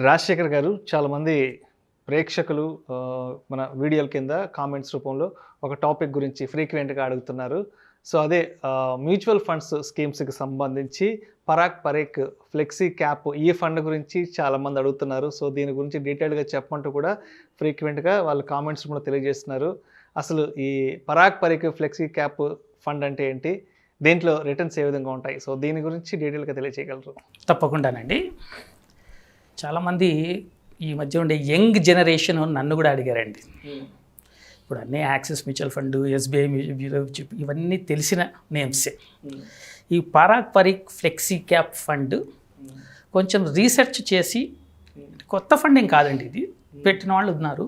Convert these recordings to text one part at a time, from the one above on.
రాజశేఖర్ గారు చాలామంది ప్రేక్షకులు మన వీడియోల కింద కామెంట్స్ రూపంలో ఒక టాపిక్ గురించి ఫ్రీక్వెంట్గా అడుగుతున్నారు. సో అదే మ్యూచువల్ ఫండ్స్ స్కీమ్స్కి సంబంధించి పరాగ్ పరేఖ్ ఫ్లెక్సీ క్యాప్ ఈ ఫండ్ గురించి చాలామంది అడుగుతున్నారు. సో దీని గురించి డీటెయిల్గా చెప్పమంటూ కూడా ఫ్రీక్వెంట్గా వాళ్ళు కామెంట్స్ కూడా తెలియజేస్తున్నారు. అసలు ఈ Parag Parekh flexi cap fund అంటే ఏంటి, దేంట్లో రిటర్న్స్ ఏ విధంగా ఉంటాయి, సో దీని గురించి డీటెయిల్గా తెలియజేయగలరు? తప్పకుండానండి. చాలామంది ఈ మధ్య ఉండే యంగ్ జనరేషన్ నన్ను కూడా అడిగారండి. ఇప్పుడు అన్నీ యాక్సిస్ మ్యూచువల్ ఫండ్, ఎస్బీఐ ఇవన్నీ తెలిసిన నేమ్సే. ఈ Parag Parekh flexi cap fund కొంచెం రీసెర్చ్ చేసి, కొత్త ఫండ్ ఏం కాదండి, ఇది పెట్టిన వాళ్ళు ఉన్నారు.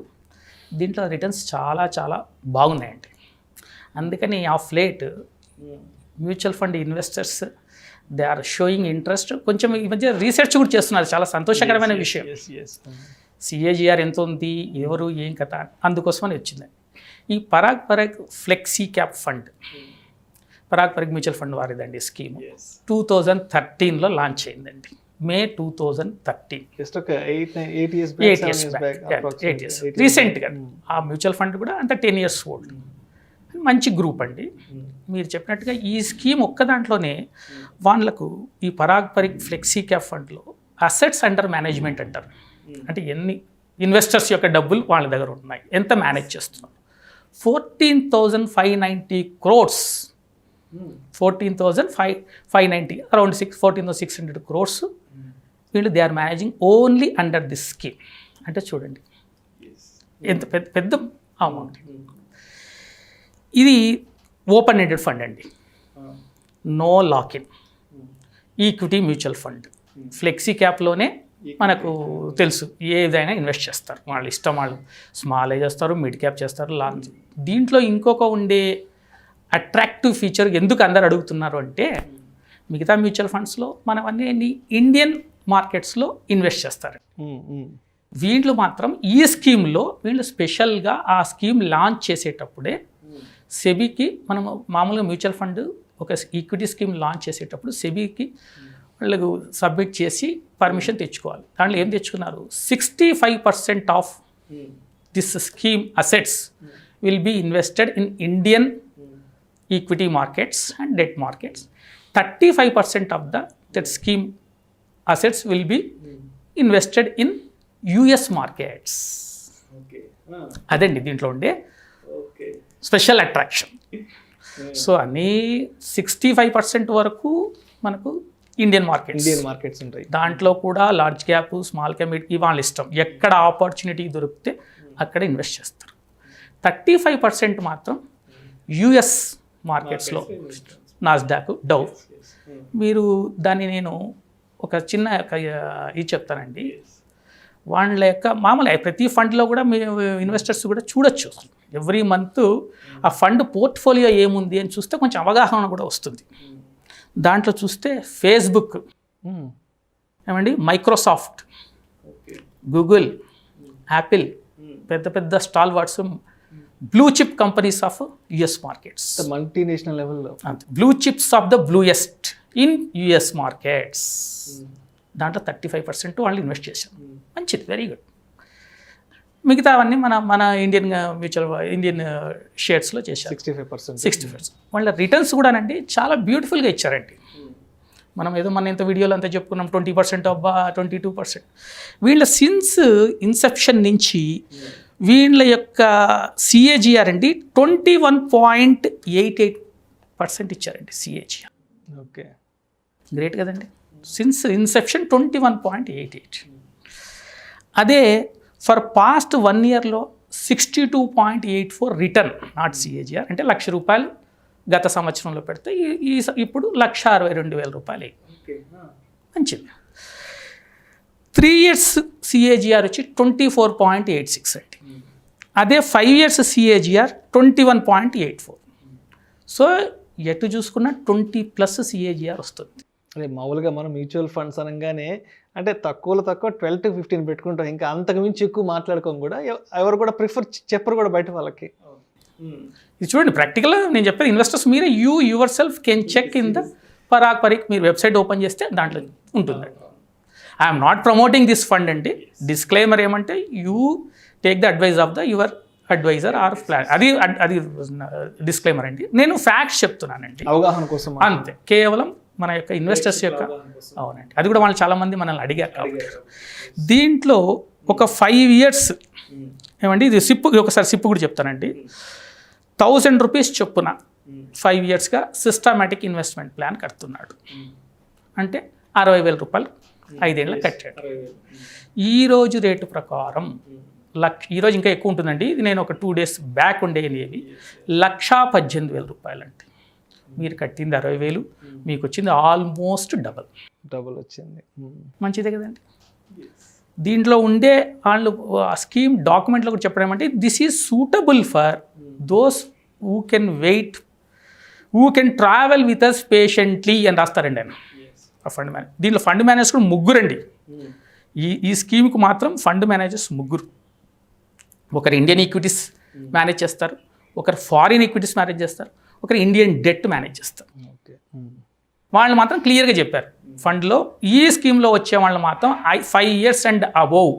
దీంట్లో రిటర్న్స్ చాలా చాలా బాగున్నాయండి. అందుకని of late mutual fund investors they are showing interest. కొంచెం ఈ మధ్య రీసెర్చ్ కూడా చేస్తున్నారు, చాలా సంతోషకరమైన విషయం. సిఏజిఆర్ ఎంత ఉంది, ఎవరు, ఏం కథ, అందుకోసమని వచ్చింది ఈ Parag Parekh flexi cap fund. Parag Parekh mutual fund వారిదండి స్కీమ్. 2013లో లాంచ్ అయిందండి, మే 2013. రీసెంట్గా ఆ మ్యూచువల్ ఫండ్ కూడా అంత 10 years ఓల్డ్. మంచి గ్రూప్ అండి. మీరు చెప్పినట్టుగా ఈ స్కీమ్ ఒక్క దాంట్లోనే వాళ్ళకు ఈ పరాగ్ పరేఖ్ ఫ్లెక్సీ క్యాప్ ఫండ్లో అసెట్స్ అండర్ మేనేజ్మెంట్ అంటారు. అంటే ఎన్ని ఇన్వెస్టర్స్ యొక్క డబ్బులు వాళ్ళ దగ్గర ఉన్నాయి, ఎంత మేనేజ్ చేస్తున్నారు. 14,590 crores, 14,590 అరౌండ్ 14,600 crores వీళ్ళు they are managing only under this scheme. అంటే చూడండి ఎంత పెద్ద అమౌంట్. ఇది ఓపెన్ ఎండెడ్ ఫండ్ అండి, no lock-in, equity mutual fund. Flexi క్యాప్లోనే మనకు తెలుసు ఏదైనా ఇన్వెస్ట్ చేస్తారు, వాళ్ళ ఇష్టం. వాళ్ళు స్మాల్ చేస్తారు, మిడ్ క్యాప్ చేస్తారు, లాంగ్. దీంట్లో ఇంకొక ఉండే అట్రాక్టివ్ ఫీచర్ ఎందుకు అందరు అడుగుతున్నారు అంటే, మిగతా మ్యూచువల్ ఫండ్స్లో మనం అన్ని ఇండియన్ మార్కెట్స్లో ఇన్వెస్ట్ చేస్తారు. వీళ్ళు మాత్రం ఈ స్కీమ్లో వీళ్ళు స్పెషల్గా ఆ స్కీమ్ లాంచ్ చేసేటప్పుడే సెబీకి, మనం మామూలుగా మ్యూచువల్ ఫండ్ ఒక ఈక్విటీ స్కీమ్ లాంచ్ చేసేటప్పుడు సెబీకి వాళ్ళకు సబ్మిట్ చేసి పర్మిషన్ తెచ్చుకోవాలి. దాంట్లో ఏం తెచ్చుకున్నారు, 65% of this scheme assets will be invested in Indian equity markets and debt markets. 35% of that scheme assets will be invested in US markets. అదండి దీంట్లో ఉండే స్పెషల్ అట్రాక్షన్. సో అన్నీ 65% వరకు మనకు ఇండియన్ మార్కెట్స్ ఉంటాయి. దాంట్లో కూడా లార్జ్ క్యాప్, స్మాల్ క్యాప్, ఇవాళ ఇష్టం, ఎక్కడ ఆపర్చునిటీ దొరికితే అక్కడ ఇన్వెస్ట్ చేస్తారు. 35% మాత్రం యుఎస్ మార్కెట్స్లో నాస్డాక్, డౌ. మీరు దాన్ని నేను ఒక చిన్న ఇది చెప్తానండి. వాళ్ళ యొక్క మామూలుగా ప్రతి ఫండ్లో కూడా మీ ఇన్వెస్టర్స్ కూడా చూడొచ్చు. ఎవ్రీ మంత్ ఆ ఫండ్ పోర్ట్ఫోలియో ఏముంది అని చూస్తే కొంచెం అవగాహన కూడా వస్తుంది. దాంట్లో చూస్తే ఫేస్బుక్ ఏమండి, మైక్రోసాఫ్ట్, గూగుల్, యాపిల్, పెద్ద పెద్ద stalwarts, blue chip companies of US markets, multinational లెవెల్లో blue chips of the bluest in US markets. దాంట్లో 35% వాళ్ళు ఇన్వెస్ట్ చేశారు. మంచిది, వెరీ గుడ్. మిగతా అవన్నీ మన ఇండియన్ షేర్స్లో చేశారు. 65%. వాళ్ళ రిటర్న్స్ కూడానండి చాలా బ్యూటిఫుల్గా ఇచ్చారండి. మనం ఏదో మన ఇంత వీడియోలో అంతా చెప్పుకున్నాం 20% అబ్బా 22%. వీళ్ళ సిన్స్ ఇన్సెప్షన్ నుంచి వీళ్ళ యొక్క సిఏజిఆర్ అండి 21.88% ఇచ్చారండి సిఏజిఆర్. ఓకే, గ్రేట్ కదండి. Since Inception 21.88. అదే for past 1 yearలో 62.84 return, not CAGR. అంటే ₹1,00,000 గత సంవత్సరంలో పెడితే ఇప్పుడు ₹1,62,000. మంచిది. 3 years సిఏజిఆర్ వచ్చి 24.86 అండి. అదే 5 years సిఏజిఆర్ 21.84. సో ఎటు చూసుకున్న 20+ సిఏజిఆర్ వస్తుంది. అదే మామూలుగా మనం మ్యూచువల్ ఫండ్స్ అనగానే అంటే తక్కువలో తక్కువ 12 to 15 పెట్టుకుంటాం, ఇంకా అంతకు మించి ఎక్కువ మాట్లాడుకోం కూడా, ఎవరు కూడా ప్రిఫర్ చెప్పరు కూడా బయట వాళ్ళకి. ఇది చూడండి, ప్రాక్టికల్గా నేను చెప్పేది ఇన్వెస్టర్స్ మీరే yourself can check in the Parag Parekh. మీరు వెబ్సైట్ ఓపెన్ చేస్తే దాంట్లో ఉంటుంది. I'm not promoting this fund అండి. డిస్క్లైమర్ ఏమంటే you take the advice of the your advisor or plan. అది డిస్క్లైమర్ అండి. నేను ఫ్యాక్ట్స్ చెప్తున్నానండి, అవగాహన కోసం. అంతే, కేవలం మన యొక్క ఇన్వెస్టర్స్ యొక్క. అవునండి, అది కూడా వాళ్ళు చాలామంది మనల్ని అడిగారు కాబట్టి. దీంట్లో ఒక 5 years ఏమండి, ఇది ఒకసారి సిప్పు కూడా చెప్తానండి. 1000 rupees చొప్పున 5 yearsగా సిస్టమాటిక్ ఇన్వెస్ట్మెంట్ ప్లాన్ కడుతున్నాడు అంటే 60,000 రూపాయలు 5 ఏళ్ళ కట్టాడు. ఈరోజు రేటు ప్రకారం ఈరోజు ఇంకా ఎక్కువ ఉంటుందండి. ఇది నేను ఒక 2 days బ్యాక్ ఉండేవి 1,18,000 రూపాయలు అండి. మీరు కట్టింది 60,000, మీకు వచ్చింది ఆల్మోస్ట్ డబల్ వచ్చింది. మంచిదే కదండి. దీంట్లో ఉండే వాళ్ళు స్కీమ్ డాక్యుమెంట్లో కూడా చెప్పడం ఏమంటే this is suitable for those who can wait, who can travel with us patiently అని రాస్తారండి ఆయన. ఫండ్ మేనేజర్, దీంట్లో ఫండ్ మేనేజర్స్ కూడా 3 అండి. ఈ స్కీమ్కి మాత్రం ఫండ్ మేనేజర్స్ 3. ఒకరు ఇండియన్ ఈక్విటీస్ మేనేజ్ చేస్తారు, ఒకరు ఫారిన్ ఈక్విటీస్ మేనేజ్ చేస్తారు, ఒకరు ఇండియన్ డెట్ మేనేజ్ చేస్తారు. వాళ్ళు మాత్రం క్లియర్గా చెప్పారు ఫండ్లో ఈ స్కీమ్లో వచ్చే వాళ్ళు మాత్రం 5 years and above,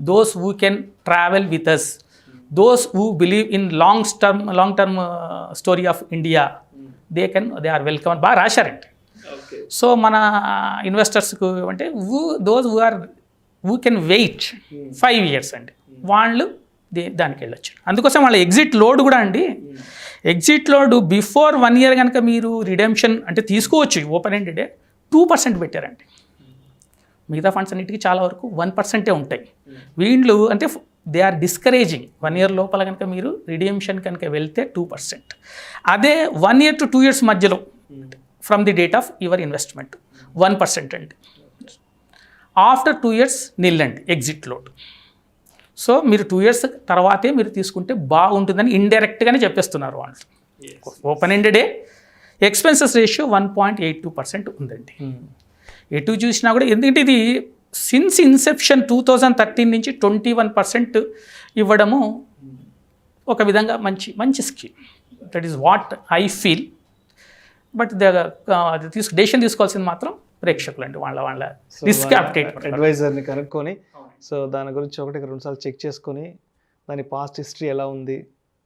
those who can travel with us, those who believe in long term story of India, they are welcome అని బాగా రాశారండి. సో మన ఇన్వెస్టర్స్కు అంటే those who can wait 5 years అండి, వాళ్ళు దానికి వెళ్ళొచ్చు. అందుకోసం వాళ్ళ ఎగ్జిట్ లోడ్ కూడా అండి, ఎగ్జిట్ లోడ్ బిఫోర్ 1 year కనుక మీరు రిడెంప్షన్ అంటే తీసుకోవచ్చు ఓపెన్ ఎండెడ్ 2% పెట్టారండి. మిగతా ఫండ్స్ అన్నిటికీ చాలా వరకు 1% ఉంటాయి. వీళ్ళు అంటే దే ఆర్ డిస్కరేజింగ్ 1 year లోపల కనుక మీరు రిడెంప్షన్ కనుక వెళ్తే 2%. అదే 1 year to 2 years మధ్యలో from the date of your investment 1% అండి. ఆఫ్టర్ 2 years నిల్ అండి ఎగ్జిట్ లోడ్. సో మీరు 2 years తర్వాతే మీరు తీసుకుంటే బాగుంటుందని ఇండైరెక్ట్గానే చెప్పేస్తున్నారు వాళ్ళు. ఓపెన్ ఎండెడే ఎక్స్పెన్సెస్ రేషియో 1.82% ఉందండి. ఎటు చూసినా కూడా, ఎందుకంటే ఇది సిన్స్ ఇన్సెప్షన్ 2013 నుంచి 21% ఇవ్వడము ఒక విధంగా మంచి scheme. That is what I feel. But decision తీసుకోవాల్సింది మాత్రం ప్రేక్షకులు అండి, వాళ్ళ రిస్క్ అప్డేట్ అడ్వైజర్ని కనుక్కొని, సో దాని గురించి 1-2 సార్లు చెక్ చేసుకొని, దాని పాస్ట్ హిస్టరీ ఎలా ఉంది,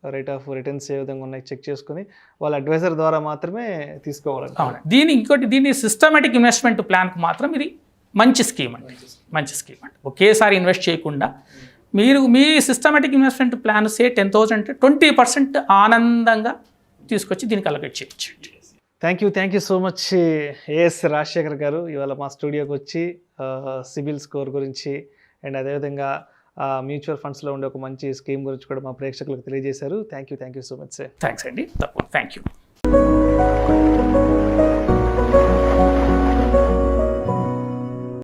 రేట్ ఆఫ్ రిటర్న్స్ ఏ విధంగా ఉన్నాయి చెక్ చేసుకొని వాళ్ళ అడ్వైజర్ ద్వారా మాత్రమే తీసుకోవాలి. దీని సిస్టమేటిక్ ఇన్వెస్ట్మెంట్ ప్లాన్కి మాత్రం ఇది మంచి స్కీమ్ అండి. ఒకేసారి ఇన్వెస్ట్ చేయకుండా మీరు మీ సిస్టమేటిక్ ఇన్వెస్ట్మెంట్ ప్లాన్ 10,000 అంటే 20% ఆనందంగా తీసుకొచ్చి దీనికి అలొకేట్ చేయొచ్చు. Thank you so much AS Rajasekhar గారు ఇవాళ మా స్టూడియోకి వచ్చి సిబిల్ స్కోర్ గురించి అండ్ అదేవిధంగా మ్యూచువల్ ఫండ్స్లో ఉండే ఒక మంచి స్కీమ్ గురించి కూడా మా ప్రేక్షకులకు తెలియజేశారు. Thank you so much sir. Thanks అండి. Thank you.